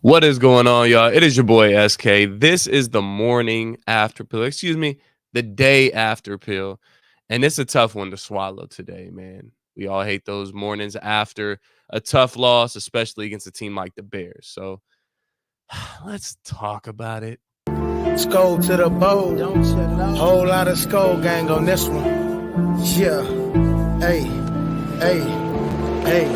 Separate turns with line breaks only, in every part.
What is going on, y'all? It is your boy SK. This is the morning after pill. Excuse me, the day after pill. And it's a tough one to swallow today, man. We all hate those mornings after a tough loss, especially against a team like the Bears. So let's talk about it.
SKOL'd to the bowl. Whole lot of SKOL'd gang on this one. Yeah. Hey. Hey. Hey.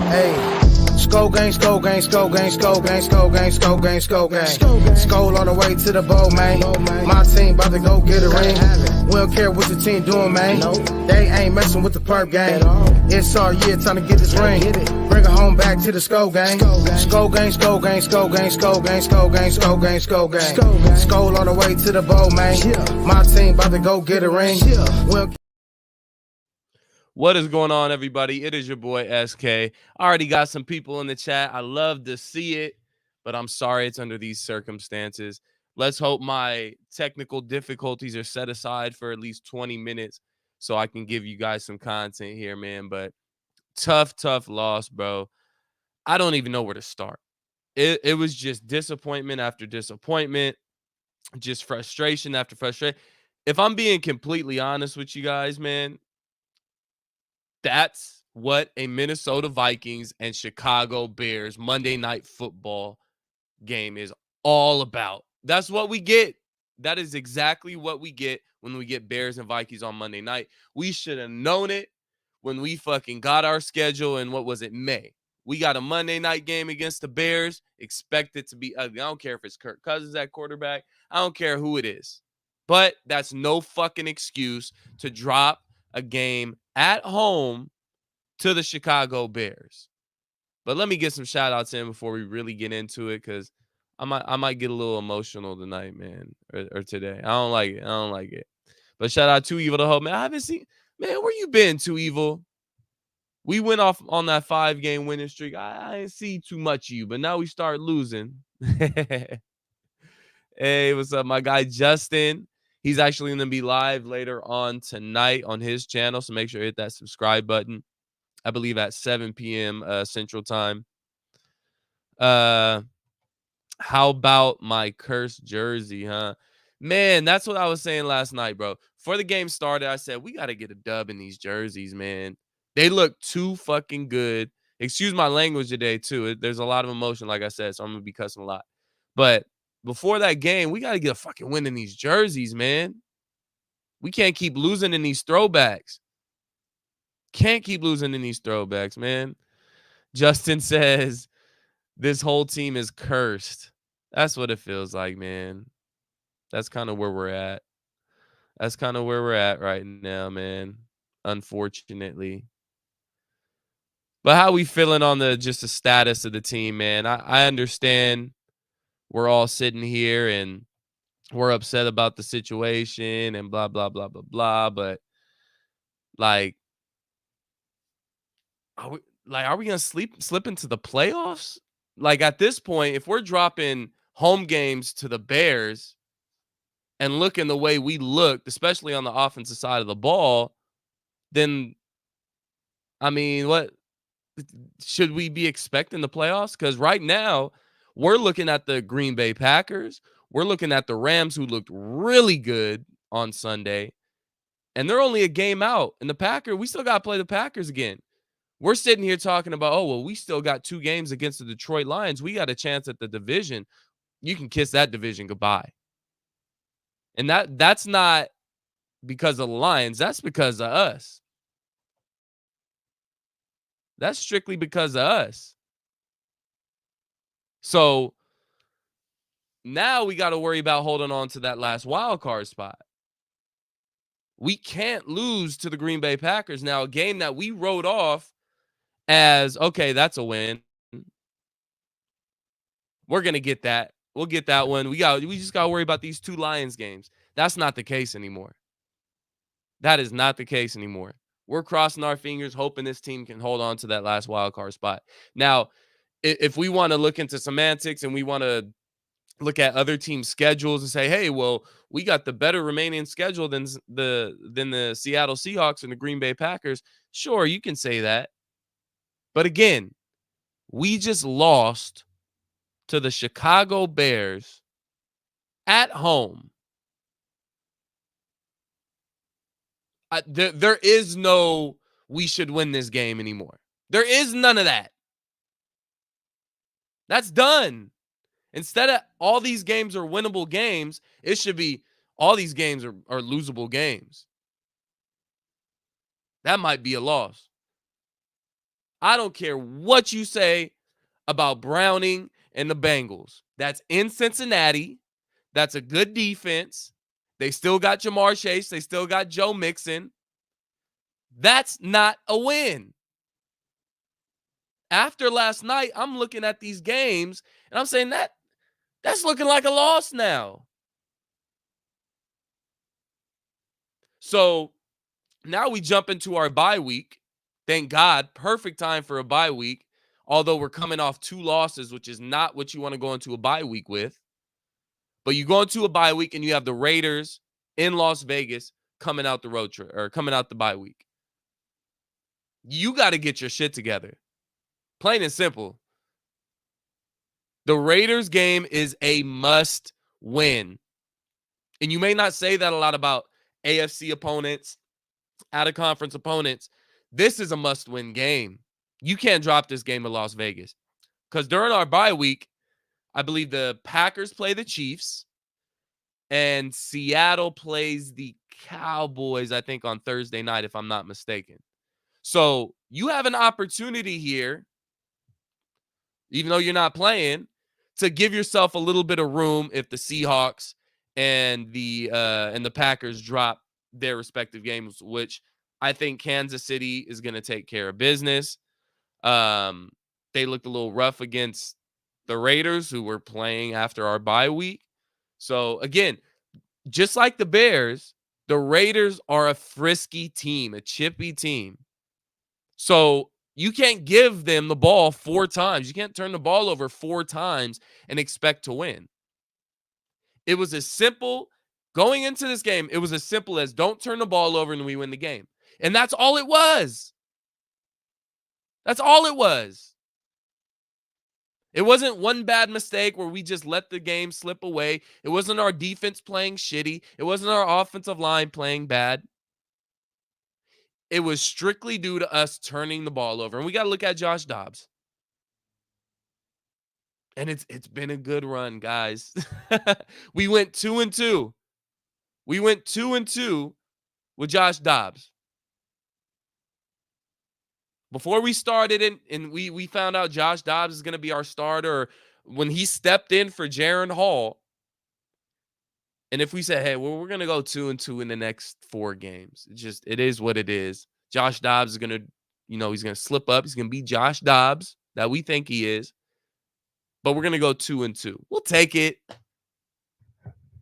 Hey. SKOL'd gang, SKOL'd gang, SKOL'd gang, SKOL'd gang, SKOL'd gang, SKOL'd gang, SKOL'd gang. SKOL'd all the way to the bowl, man. My team about to go get a ring. We don't care what the team doing, man. They ain't messing with the perp gang. It's our year, time to get this ring. Bring it home back to the SKOL'd gang. SKOL'd gang, SKOL'd gang, SKOL'd gang, SKOL'd gang, SKOL'd gang, SKOL'd gang, SKOL'd gang. SKOL'd all the way to the bowl, man. My team about to go get a ring.
What is going on, everybody? It is your boy SK. I already got some people in the chat. I love to see it, but I'm sorry it's under these circumstances. Let's hope my technical difficulties are set aside for at least 20 minutes so I can give you guys some content here, man. But tough loss, bro. I don't even know where to start. It was just disappointment after disappointment, just frustration after frustration. If I'm being completely honest with you guys, man, that's what a Minnesota Vikings and Chicago Bears Monday Night Football game is all about. That's what we get. That is exactly what we get when we get Bears and Vikings on Monday night. We should have known it when we fucking got our schedule in, what was it, May. We got a Monday night game against the Bears. Expect it to be ugly. I don't care if it's Kirk Cousins at quarterback. I don't care who it is. But that's no fucking excuse to drop a game at home to the Chicago Bears. But let me get some shout outs in before we really get into it, because I might get a little emotional tonight, man, or today. I don't like it. But shout out to Evil the Hope, man. I haven't seen, man, where you been, Too Evil? We went off on that 5-game winning streak. I didn't see too much of you, but now we start losing. Hey, what's up, my guy Justin? He's actually going to be live later on tonight on his channel, so make sure to hit that subscribe button. I believe at 7 p.m. Central Time. How about my cursed jersey, huh? Man, that's what I was saying last night, bro. Before the game started, I said, we got to get a dub in these jerseys, man. They look too fucking good. Excuse my language today, too. There's a lot of emotion, like I said, so I'm going to be cussing a lot. But before that game, we got to get a fucking win in these jerseys, man. We can't keep losing in these throwbacks. Can't keep losing in these throwbacks, man. Justin says, this whole team is cursed. That's what it feels like, man. That's kind of where we're at. That's kind of where we're at right now, man. Unfortunately. But how we feeling on the status of the team, man? I understand we're all sitting here and we're upset about the situation and blah, blah, blah, blah, blah. But like, are we gonna slip into the playoffs? Like, at this point, if we're dropping home games to the Bears and looking the way we looked, especially on the offensive side of the ball, then I mean, what should we be expecting the playoffs? Because right now we're looking at the Green Bay Packers, we're looking at the Rams, who looked really good on Sunday, and they're only a game out. And the Packers, we still got to play the Packers again. We're sitting here talking about, oh, well, we still got 2 games against the Detroit Lions. We got a chance at the division. You can kiss that division goodbye. And that's not because of the Lions. That's because of us. That's strictly because of us. So now we got to worry about holding on to that last wild card spot. We can't lose to the Green Bay Packers. Now, a game that we wrote off as, okay, that's a win. We're going to get that. We'll get that one. We just got to worry about these 2 Lions games. That's not the case anymore. That is not the case anymore. We're crossing our fingers, hoping this team can hold on to that last wild card spot. Now, if we want to look into semantics and we want to look at other teams' schedules and say, hey, well, we got the better remaining schedule than the Seattle Seahawks and the Green Bay Packers, sure, you can say that. But again, we just lost to the Chicago Bears at home. There is no we should win this game anymore. There is none of that. That's done. Instead of all these games are winnable games, it should be all these games are losable games. That might be a loss. I don't care what you say about Browning and the Bengals. That's in Cincinnati. That's a good defense. They still got Jamar Chase. They still got Joe Mixon. That's not a win. After last night, I'm looking at these games and I'm saying that's looking like a loss now. So now we jump into our bye week. Thank God. Perfect time for a bye week. Although we're coming off 2 losses, which is not what you want to go into a bye week with. But you go into a bye week and you have the Raiders in Las Vegas coming out the road trip or coming out the bye week. You got to get your shit together. Plain and simple. The Raiders game is a must win. And you may not say that a lot about AFC opponents, out of conference opponents. This is a must win game. You can't drop this game in Las Vegas. Because during our bye week, I believe the Packers play the Chiefs and Seattle plays the Cowboys, I think, on Thursday night, if I'm not mistaken. So you have an opportunity here, even though you're not playing, to give yourself a little bit of room if the Seahawks and the Packers drop their respective games, which I think Kansas City is going to take care of business. They looked a little rough against the Raiders, who were playing after our bye week. So again, just like the Bears, the Raiders are a frisky team, a chippy team. So you can't give them the ball 4 times. You can't turn the ball over 4 times and expect to win. It was as simple, going into this game, it was as simple as don't turn the ball over and we win the game. And that's all it was. That's all it was. It wasn't one bad mistake where we just let the game slip away. It wasn't our defense playing shitty. It wasn't our offensive line playing bad. It was strictly due to us turning the ball over. And we got to look at Josh Dobbs. And it's been a good run, guys. We went 2-2. We went 2-2 with Josh Dobbs. Before we started and we found out Josh Dobbs is going to be our starter, when he stepped in for Jaron Hall, and if we said, hey, well, we're going to go 2-2 in the next 4 games, it is what it is. Josh Dobbs is going to, he's going to slip up. He's going to be Josh Dobbs that we think he is. But we're going to go 2-2. We'll take it.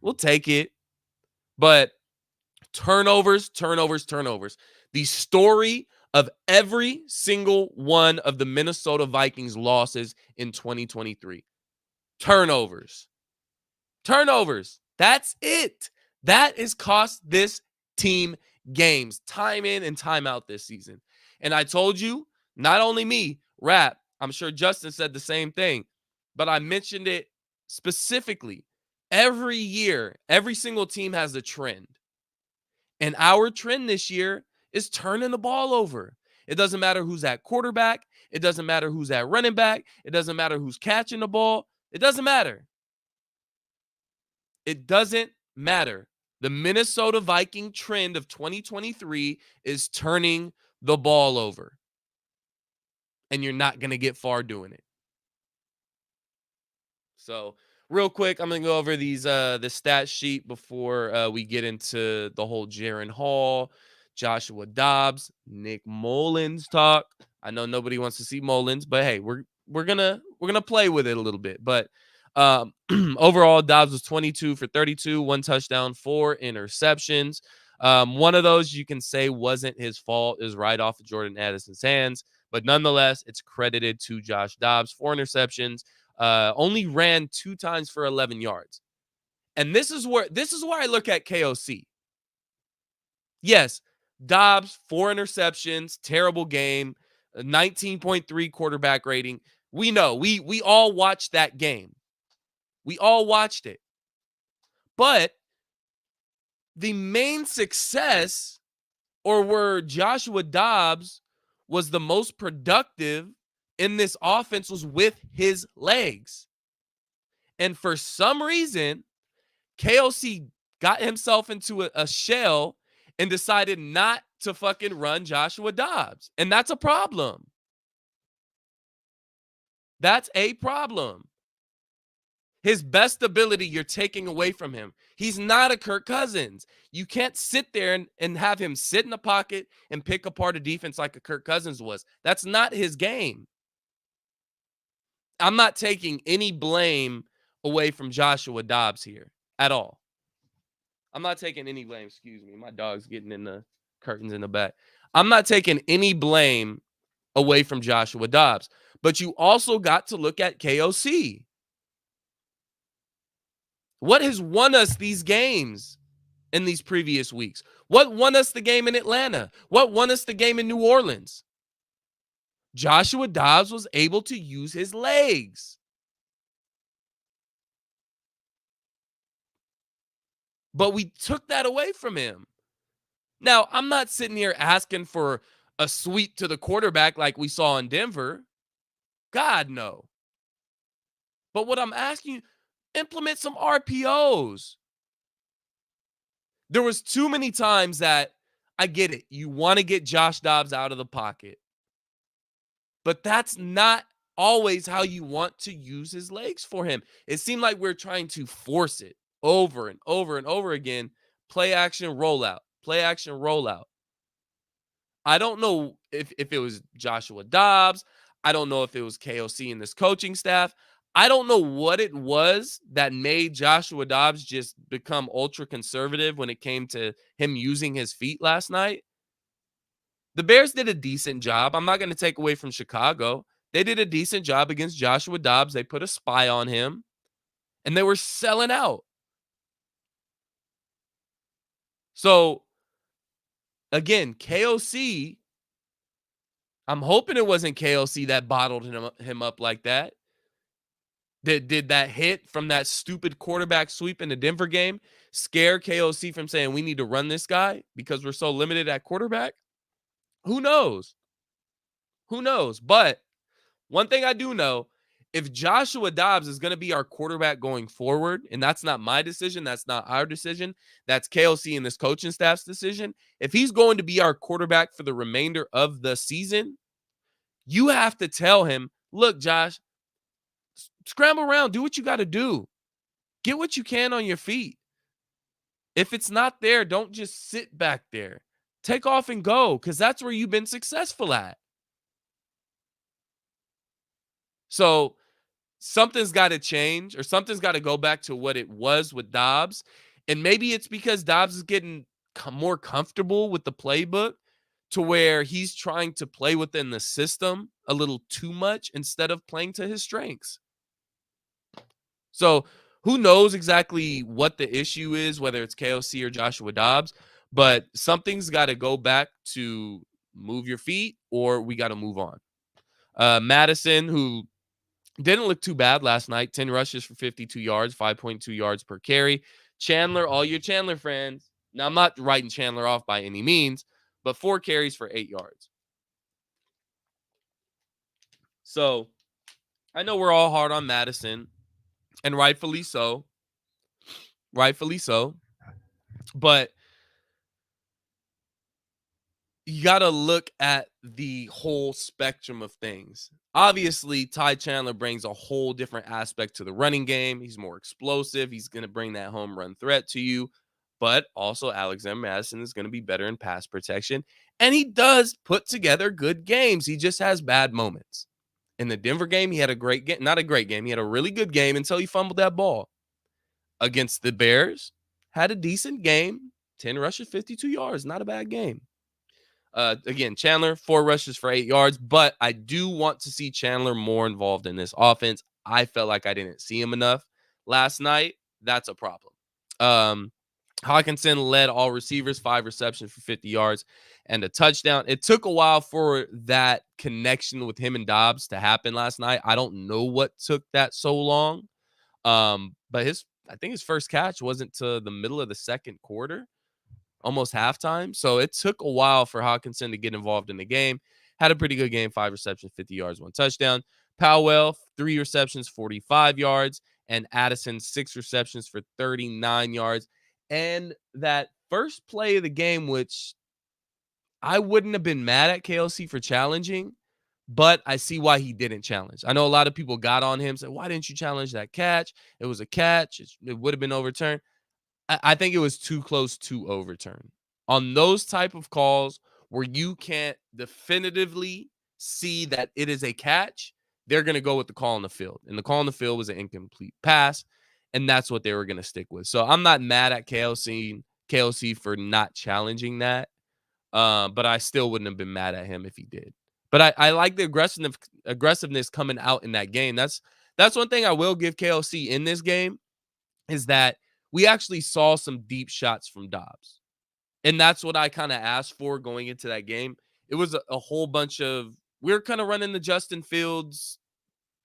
We'll take it. But turnovers. The story of every single one of the Minnesota Vikings losses in 2023. Turnovers. That's it. That has cost this team games, time in and time out this season. And I told you, not only me, Rap, I'm sure Justin said the same thing, but I mentioned it specifically. Every year, every single team has a trend. And our trend this year is turning the ball over. It doesn't matter who's at quarterback. It doesn't matter who's at running back. It doesn't matter who's catching the ball. It doesn't matter. It doesn't matter. The Minnesota Viking trend of 2023 is turning the ball over. And you're not going to get far doing it. So, real quick, I'm going to go over these the stat sheet before we get into the whole Jaron Hall, Joshua Dobbs, Nick Mullins talk. I know nobody wants to see Mullins, but hey, we're gonna play with it a little bit. But overall, Dobbs was 22 for 32, 1 touchdown, 4 interceptions. One of those you can say wasn't his fault, is right off of Jordan Addison's hands, but nonetheless, it's credited to Josh Dobbs. 4 interceptions. Only ran 2 times for 11 yards. And this is where I look at KOC. Yes, Dobbs, 4 interceptions, terrible game, 19.3 quarterback rating. We know. We all watched that game. We all watched it. But the main success, or where Joshua Dobbs was the most productive in this offense, was with his legs. And for some reason, KOC got himself into a shell and decided not to fucking run Joshua Dobbs. And that's a problem. That's a problem. His best ability, you're taking away from him. He's not a Kirk Cousins. You can't sit there and have him sit in the pocket and pick apart a defense like a Kirk Cousins was. That's not his game. I'm not taking any blame away from Joshua Dobbs here at all. I'm not taking any blame. Excuse me. My dog's getting in the curtains in the back. I'm not taking any blame away from Joshua Dobbs. But you also got to look at KOC. What has won us these games in these previous weeks? What won us the game in Atlanta? What won us the game in New Orleans? Joshua Dobbs was able to use his legs. But we took that away from him. Now, I'm not sitting here asking for a sweep to the quarterback like we saw in Denver. God, no. But what I'm asking you, implement some RPOs. There was too many times that, I get it, you want to get Josh Dobbs out of the pocket. But that's not always how you want to use his legs for him. It seemed like we're trying to force it over and over and over again. Play action, rollout. Play action, rollout. I don't know if it was Joshua Dobbs. I don't know if it was KOC and this coaching staff. I don't know what it was that made Joshua Dobbs just become ultra conservative when it came to him using his feet last night. The Bears did a decent job. I'm not going to take away from Chicago. They did a decent job against Joshua Dobbs. They put a spy on him, and they were selling out. So, again, KOC, I'm hoping it wasn't KOC that bottled him up like that. Did that hit from that stupid quarterback sweep in the Denver game scare KOC from saying we need to run this guy because we're so limited at quarterback? Who knows? Who knows? But one thing I do know, if Joshua Dobbs is going to be our quarterback going forward, and that's not my decision, that's not our decision, that's KOC and this coaching staff's decision. If he's going to be our quarterback for the remainder of the season, you have to tell him, look, Josh, scramble around, do what you got to do. Get what you can on your feet. If it's not there, don't just sit back there. Take off and go, because that's where you've been successful at. So something's got to change, or something's got to go back to what it was with Dobbs. And maybe it's because Dobbs is getting more comfortable with the playbook to where he's trying to play within the system a little too much instead of playing to his strengths. So who knows exactly what the issue is, whether it's KOC or Joshua Dobbs, but something's got to go back to move your feet, or we got to move on. Madison, who didn't look too bad last night, 10 rushes for 52 yards, 5.2 yards per carry. Chandler, all your Chandler friends. Now, I'm not writing Chandler off by any means, but 4 carries for 8 yards. So I know we're all hard on Madison, and rightfully so. Rightfully so. But you got to look at the whole spectrum of things. Obviously, Ty Chandler brings a whole different aspect to the running game. He's more explosive. He's going to bring that home run threat to you. But also, Alexander Madison is going to be better in pass protection. And he does put together good games. He just has bad moments. In the Denver game, he had a great game. Not a great game. He had a really good game until he fumbled that ball. Against the Bears, had a decent game. 10 rushes, 52 yards. Not a bad game. Again, Chandler, 4 rushes for 8 yards, but I do want to see Chandler more involved in this offense. I felt like I didn't see him enough last night. That's a problem. Hawkinson led all receivers, 5 receptions for 50 yards and a touchdown. It took a while for that connection with him and Dobbs to happen last night. I don't know what took that so long. But I think his first catch wasn't to the middle of the second quarter, almost halftime. So it took a while for Hawkinson to get involved in the game. Had a pretty good game, 5 receptions, 50 yards, 1 touchdown. Powell, 3 receptions, 45 yards, and Addison, 6 receptions for 39 yards. And that first play of the game, which I wouldn't have been mad at KLC for challenging, but I see why he didn't challenge. I know a lot of people got on him, said, why didn't you challenge that catch? It was a catch. It would have been overturned. I think it was too close to overturn. On those type of calls where you can't definitively see that it is a catch, they're going to go with the call on the field. And the call on the field was an incomplete pass, and that's what they were going to stick with. So I'm not mad at KLC for not challenging that, but I still wouldn't have been mad at him if he did. But I like the aggressiveness coming out in that game. That's one thing I will give KLC in this game is that we actually saw some deep shots from Dobbs. And that's what I kind of asked for going into that game. It was a whole bunch of, we were kind of running the Justin Fields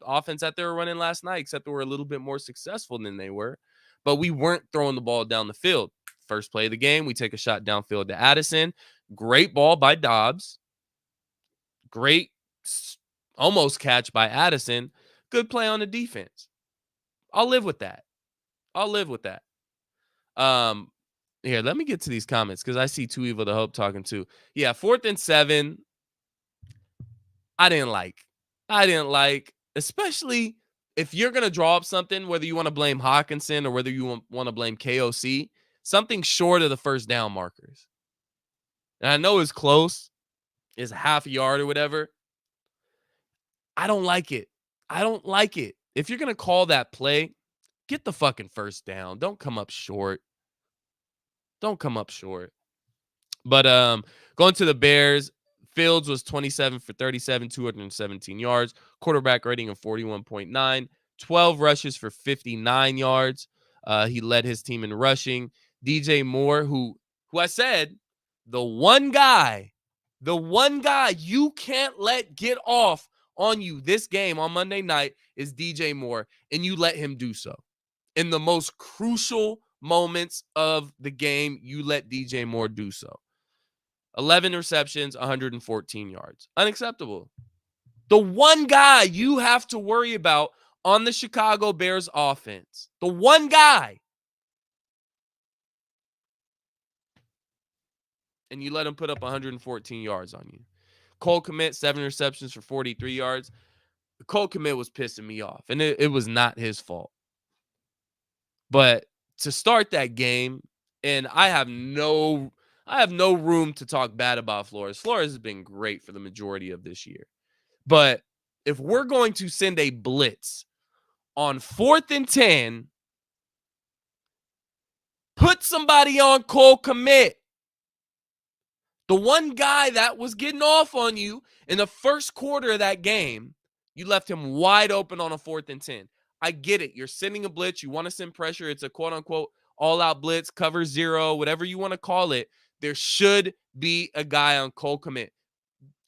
offense that they were running last night, except they were a little bit more successful than they were. But we weren't throwing the ball down the field. First play of the game, we take a shot downfield to Addison. Great ball by Dobbs. Great almost catch by Addison. Good play on the defense. I'll live with that. Here, let me get to these comments because I see Too Evil to Hope talking too. Yeah, 4th and 7. I didn't like, especially if you're going to draw up something, whether you want to blame Hawkinson or whether you want to blame KOC, something short of the first down markers. And I know it's close. It's half a yard or whatever. I don't like it. If you're going to call that play, get the fucking first down. Don't come up short. But going to the Bears, Fields was 27 for 37, 217 yards, quarterback rating of 41.9, 12 rushes for 59 yards. He led his team in rushing. DJ Moore, who I said, the one guy you can't let get off on you this game on Monday night is DJ Moore, and you let him do so. In the most crucial moments of the game, you let DJ Moore do so. 11 receptions, 114 yards. Unacceptable. The one guy you have to worry about on the Chicago Bears offense. The one guy. And you let him put up 114 yards on you. Cole Kmet, 7 receptions for 43 yards. Cole Kmet was pissing me off, and it was not his fault. But to start that game, and I have no room to talk bad about Flores. Flores has been great for the majority of this year. But if we're going to send a blitz on 4th and 10, put somebody on Cole Kmet. The one guy that was getting off on you in the first quarter of that game, you left him wide open on a 4th and 10. I get it. You're sending a blitz. You want to send pressure. It's a quote-unquote all-out blitz, cover 0, whatever you want to call it. There should be a guy on Cole Kmet.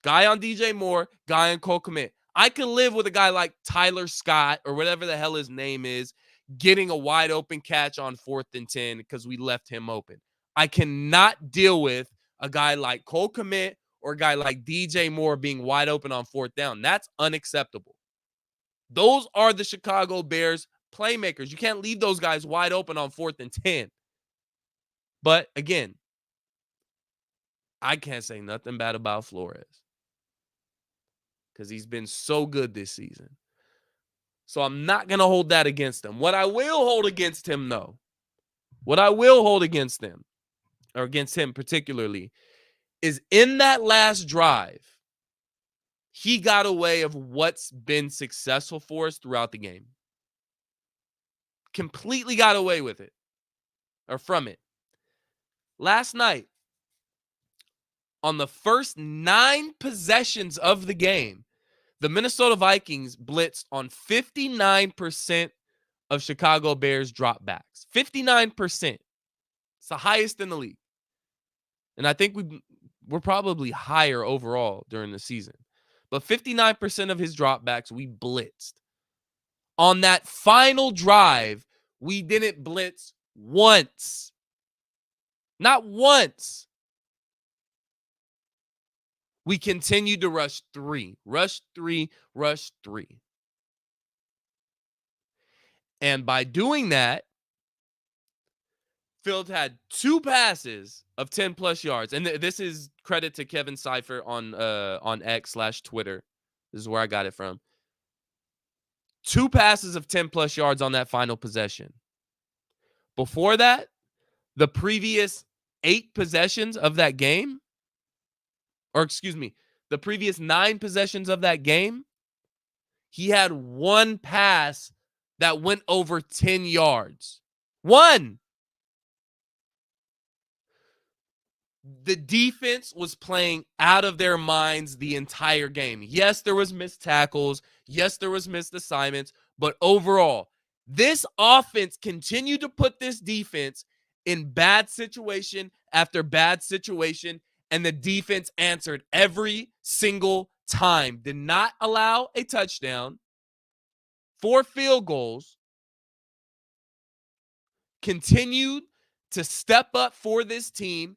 Guy on DJ Moore, guy on Cole Kmet. I can live with a guy like Tyler Scott or whatever the hell his name is getting a wide open catch on 4th and 10 because we left him open. I cannot deal with a guy like Cole Kmet or a guy like DJ Moore being wide open on 4th down. That's unacceptable. Those are the Chicago Bears playmakers. You can't leave those guys wide open on 4th and 10. But again, I can't say nothing bad about Flores because he's been so good this season. So I'm not going to hold that against him. What I will hold against him, though, or against him particularly, is in that last drive, he got away of what's been successful for us throughout the game. Completely got away with it, or from it. Last night, on the first 9 possessions of the game, the Minnesota Vikings blitzed on 59% of Chicago Bears dropbacks. 59%. It's the highest in the league. And I think we're probably higher overall during the season. But 59% of his dropbacks, we blitzed. On that final drive, we didn't blitz once. Not once. We continued to rush three. And by doing that, Field had 2 passes of 10+ yards. And this is credit to Kevin Seifert on X/Twitter. This is where I got it from. 2 passes of 10+ yards on that final possession. Before that, the previous 8 possessions of that game, or excuse me, the previous 9 possessions of that game, he had 1 pass that went over 10 yards. 1. The defense was playing out of their minds the entire game. Yes, there was missed tackles. Yes, there was missed assignments. But overall, this offense continued to put this defense in bad situation after bad situation, and the defense answered every single time. Did not allow a touchdown, 4 field goals, continued to step up for this team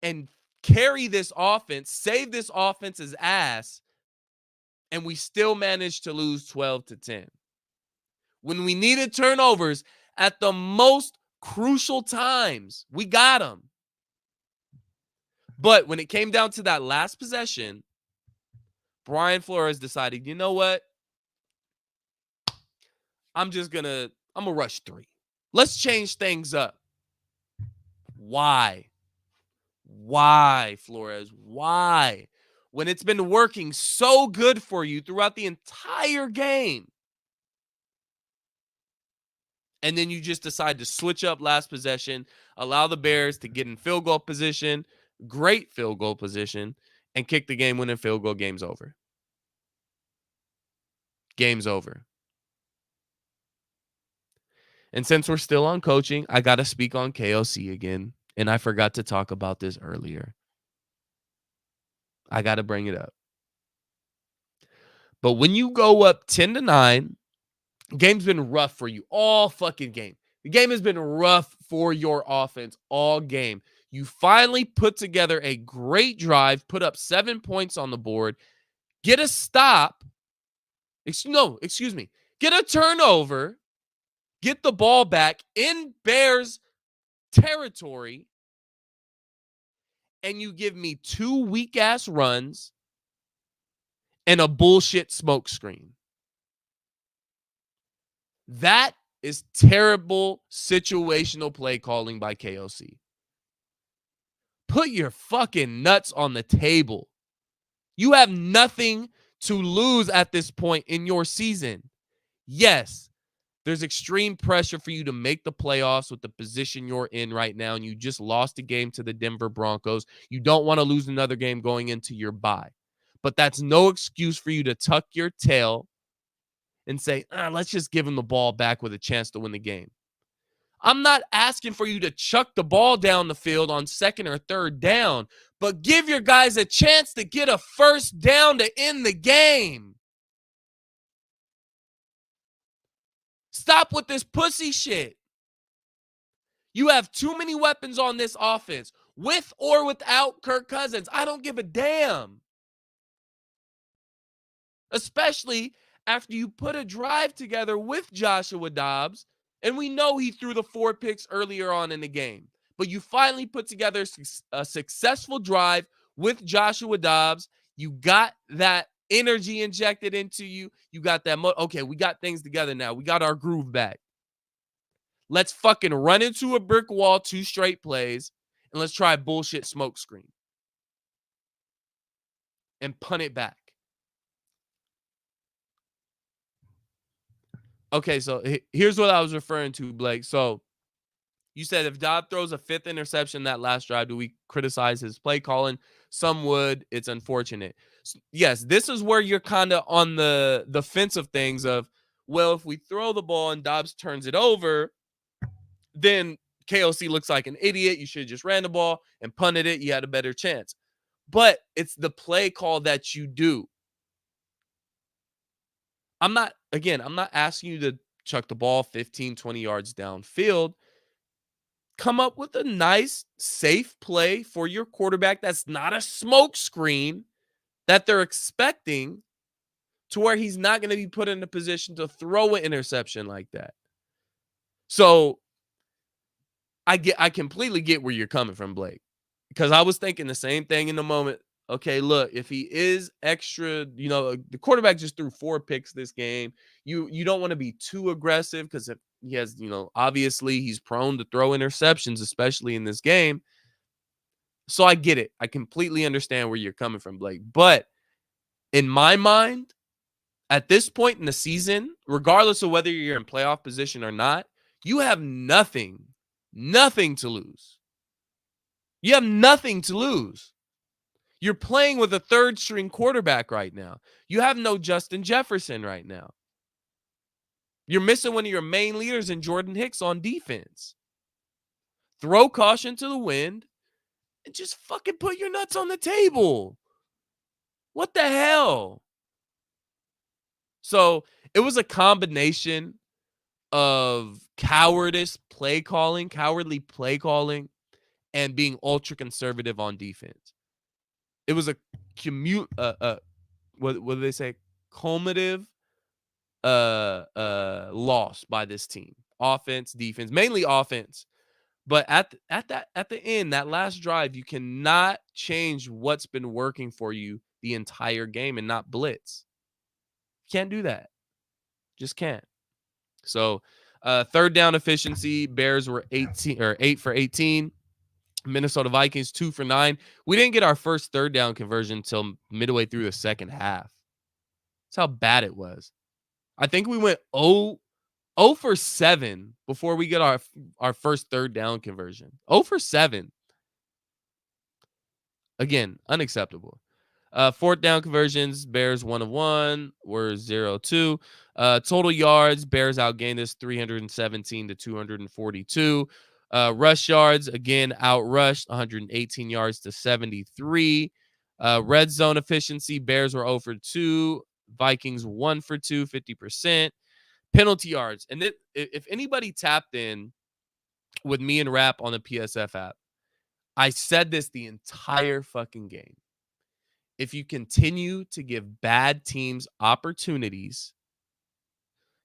and carry this offense, save this offense's ass, and we still managed to lose 12-10. When we needed turnovers at the most crucial times, we got them. But when it came down to that last possession, Brian Flores decided, you know what? I'm gonna rush 3. Let's change things up. Why? Why, Flores? Why? When it's been working so good for you throughout the entire game. And then you just decide to switch up last possession, allow the Bears to get in field goal position, great field goal position, and kick the game-winning field goal. Game's over. Game's over. And since we're still on coaching, I got to speak on KOC again. And I forgot to talk about this earlier. I got to bring it up. But when you go up 10-9, game's been rough for you all fucking game. The game has been rough for your offense all game. You finally put together a great drive, put up 7 points on the board, get a stop. Excuse me. Get a turnover, get the ball back in Bears territory, and you give me 2 weak-ass runs and a bullshit smoke screen. That is terrible situational play calling by KOC. Put your fucking nuts on the table. You have nothing to lose at this point in your season. Yes, there's extreme pressure for you to make the playoffs with the position you're in right now, and you just lost a game to the Denver Broncos. You don't want to lose another game going into your bye. But that's no excuse for you to tuck your tail and say, let's just give him the ball back with a chance to win the game. I'm not asking for you to chuck the ball down the field on 2nd or 3rd down, but give your guys a chance to get a 1st down to end the game. Stop with this pussy shit. You have too many weapons on this offense, with or without Kirk Cousins. I don't give a damn. Especially after you put a drive together with Joshua Dobbs, and we know he threw the 4 picks earlier on in the game. But you finally put together a successful drive with Joshua Dobbs. You got that energy injected into you. You got that. Okay, we got things together now. We got our groove back. Let's fucking run into a brick wall 2 straight plays, and let's try a bullshit smoke screen and punt it back. Okay, so here's what I was referring to, Blake. So you said if Dobbs throws a 5th interception that last drive, do we criticize his play calling? Some would. It's unfortunate. Yes, this is where you're kind of on the fence of things of, well, if we throw the ball and Dobbs turns it over, then KOC looks like an idiot. You should have just ran the ball and punted it. You had a better chance. But it's the play call that you do. I'm not asking you to chuck the ball 15, 20 yards downfield. Come up with a nice, safe play for your quarterback that's not a smoke screen that they're expecting, to where he's not going to be put in a position to throw an interception like that. So I completely get where you're coming from, Blake, because I was thinking the same thing in the moment. Okay, look, if he is extra, the quarterback just threw 4 picks this game. You don't want to be too aggressive, because if he has, obviously he's prone to throw interceptions, especially in this game. So I get it. I completely understand where you're coming from, Blake. But in my mind, at this point in the season, regardless of whether you're in playoff position or not, you have nothing to lose. You have nothing to lose. You're playing with a third string quarterback right now. You have no Justin Jefferson right now. You're missing one of your main leaders in Jordan Hicks on defense. Throw caution to the wind and just fucking put your nuts on the table. What the hell? So it was a combination of cowardly play calling, and being ultra conservative on defense. It was a what do they say? Cumulative loss by this team. Offense, defense, mainly offense. But at the end, that last drive, you cannot change what's been working for you the entire game and not blitz. Can't do that. Just can't. So, third down efficiency, Bears were 8 for 18. Minnesota Vikings 2 for 9. We didn't get our first third down conversion until midway through the second half. That's how bad it was. I think we went 0 for 7 before we get our first third down conversion. 0 for 7. Again, unacceptable. Fourth down conversions, Bears 1 of 1, were 0-2. Total yards, Bears outgained us 317 to 242. Rush yards, again, outrushed 118 yards to 73. Red zone efficiency, Bears were 0 for 2. Vikings 1 for 2, 50%. Penalty yards. And if anybody tapped in with me and Rap on the PSF app, I said this the entire fucking game. If you continue to give bad teams opportunities,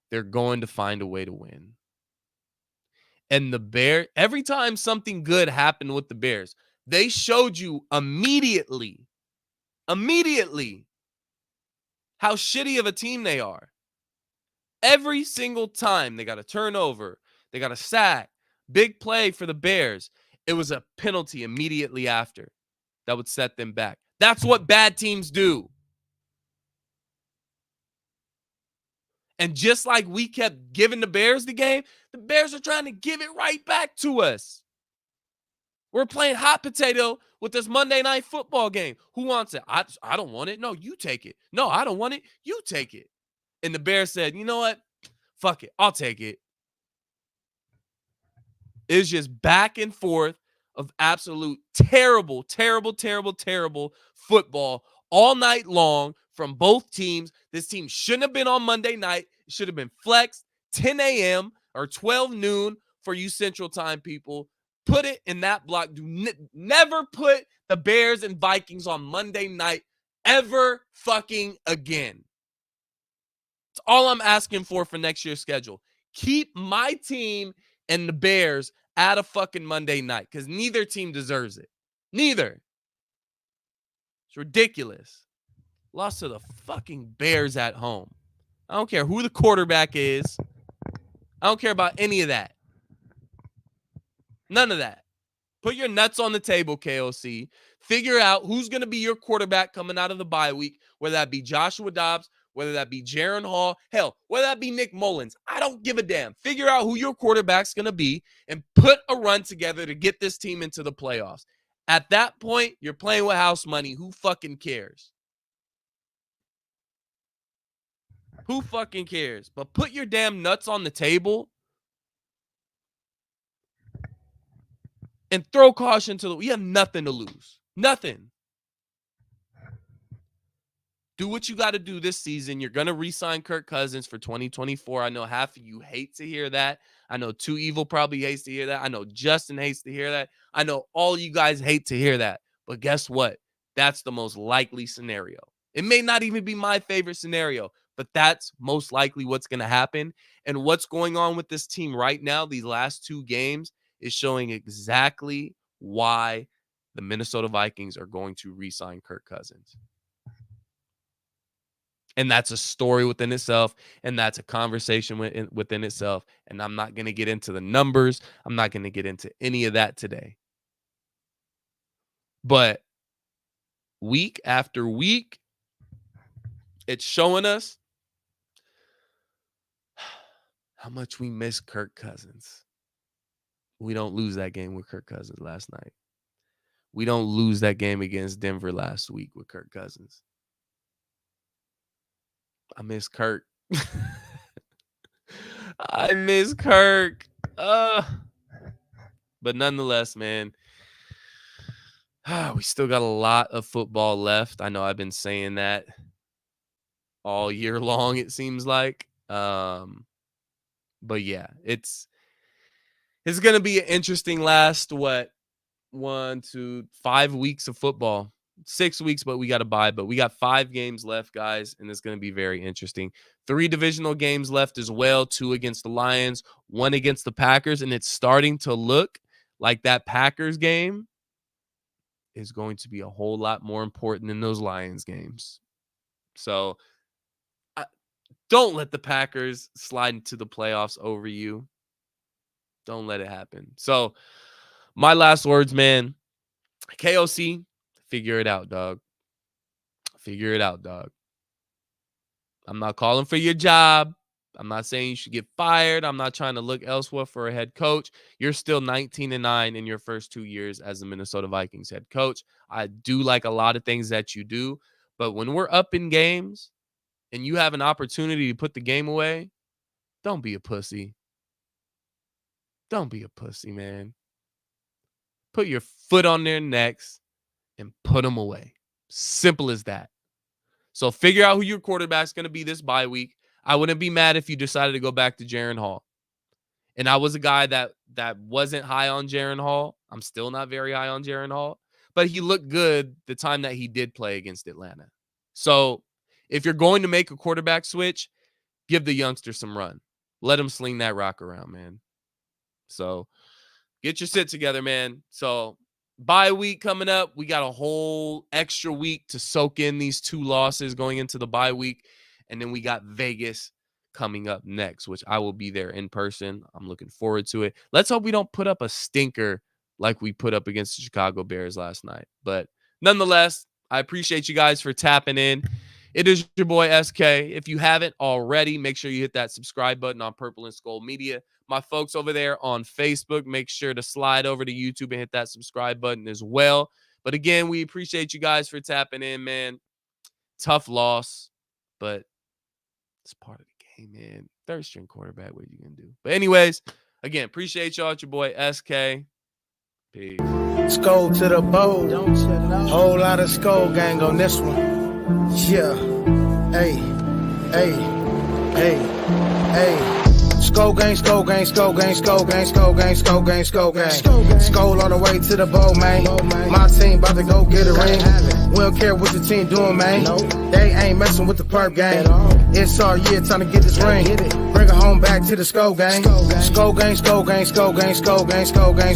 they're going to find a way to win. And the Bears, every time something good happened with the Bears, they showed you immediately how shitty of a team they are. Every single time they got a turnover, they got a sack, big play for the Bears, it was a penalty immediately after that would set them back. That's what bad teams do. And just like we kept giving the Bears the game, the Bears are trying to give it right back to us. We're playing hot potato with this Monday Night Football game. Who wants it? I don't want it. No, you take it. No, I don't want it. You take it. And the Bears said, you know what? Fuck it. I'll take it. It was just back and forth of absolute terrible football all night long from both teams. This team shouldn't have been on Monday night. It should have been flexed 10 a.m. or 12 noon for you Central Time people. Put it in that block. Never put the Bears and Vikings on Monday night ever fucking again. It's all I'm asking for next year's schedule. Keep my team and the Bears at a fucking Monday night, because neither team deserves it. Neither. It's ridiculous. Lost to the fucking Bears at home. I don't care who the quarterback is. I don't care about any of that. None of that. Put your nuts on the table, KOC. Figure out who's going to be your quarterback coming out of the bye week, whether that be Joshua Dobbs, whether that be Jaron Hall, hell, whether that be Nick Mullins. I don't give a damn. Figure out who your quarterback's going to be and put a run together to get this team into the playoffs. At that point, you're playing with house money. Who fucking cares? Who fucking cares? But put your damn nuts on the table and throw caution to the. We have nothing to lose. Nothing. Do what you got to do this season. You're going to re-sign Kirk Cousins for 2024. I know half of you hate to hear that. I know Too Evil probably hates to hear that. I know Justin hates to hear that. I know all you guys hate to hear that. But guess what? That's the most likely scenario. It may not even be my favorite scenario, but that's most likely what's going to happen. And what's going on with this team right now, these last 2 games, is showing exactly why the Minnesota Vikings are going to re-sign Kirk Cousins. And that's a story within itself, and that's a conversation within itself. And I'm not going to get into the numbers. I'm not going to get into any of that today. But week after week, it's showing us how much we miss Kirk Cousins. We don't lose that game with Kirk Cousins last night. We don't lose that game against Denver last week with Kirk Cousins. I miss Kirk. I miss Kirk. But nonetheless, man, we still got a lot of football left. I know I've been saying that all year long, it seems like. But yeah, it's going to be an interesting last, 1 to 5 weeks of football. 6 weeks, but we got to bye. But we got 5 games left, guys, and it's going to be very interesting. 3 divisional games left as well, 2 against the Lions, 1 against the Packers, and it's starting to look like that Packers game is going to be a whole lot more important than those Lions games. So don't let the Packers slide into the playoffs over you. Don't let it happen. So my last words, man, KOC, figure it out, dog. Figure it out, dog. I'm not calling for your job. I'm not saying you should get fired. I'm not trying to look elsewhere for a head coach. You're still 19-9 in your first 2 years as the Minnesota Vikings head coach. I do like a lot of things that you do, but when we're up in games and you have an opportunity to put the game away, don't be a pussy. Don't be a pussy, man. Put your foot on their necks and put them away. Simple as that. So figure out who your quarterback's going to be this bye week. I wouldn't be mad if you decided to go back to Jaren Hall. And I was a guy that wasn't high on Jaren Hall. I'm still not very high on Jaren Hall. But he looked good the time that he did play against Atlanta. So if you're going to make a quarterback switch, give the youngster some run. Let him sling that rock around, man. So get your shit together, man. So bye week coming up. We got a whole extra week to soak in these 2 losses going into the bye week. And then we got Vegas coming up next, which I will be there in person. I'm looking forward to it. Let's hope we don't put up a stinker like we put up against the Chicago Bears last night. But nonetheless, I appreciate you guys for tapping in. It is your boy SK. If you haven't already, make sure you hit that subscribe button on Purple and SKOL'd Media. My folks over there on Facebook, make sure to slide over to YouTube and hit that subscribe button as well. But again, we appreciate you guys for tapping in, man. Tough loss, but it's part of the game, man. Third string quarterback, what are you going to do? But anyways, again, appreciate y'all. It's your boy SK. Peace.
SKOL'd to the bowl. Whole lot of SKOL'd gang on this one. Yeah. Hey. Hey. Hey. Hey. SKOL'd gang, SKOL'd gang, SKOL'd gang, SKOL'd gang, SKOL'd gang, SKOL'd gang, SKOL'd gang. SKOL'd all the way to the bowl, man. My team about to go get a ring. We don't care what your team doing, man. They ain't messing with the perp gang. It's our year, time to get this ring. Bring it home back to the SKOL'd gang. SKOL'd gang, SKOL'd gang, SKOL'd gang, SKOL'd gang, SKOL'd gang, SKOL'd gang.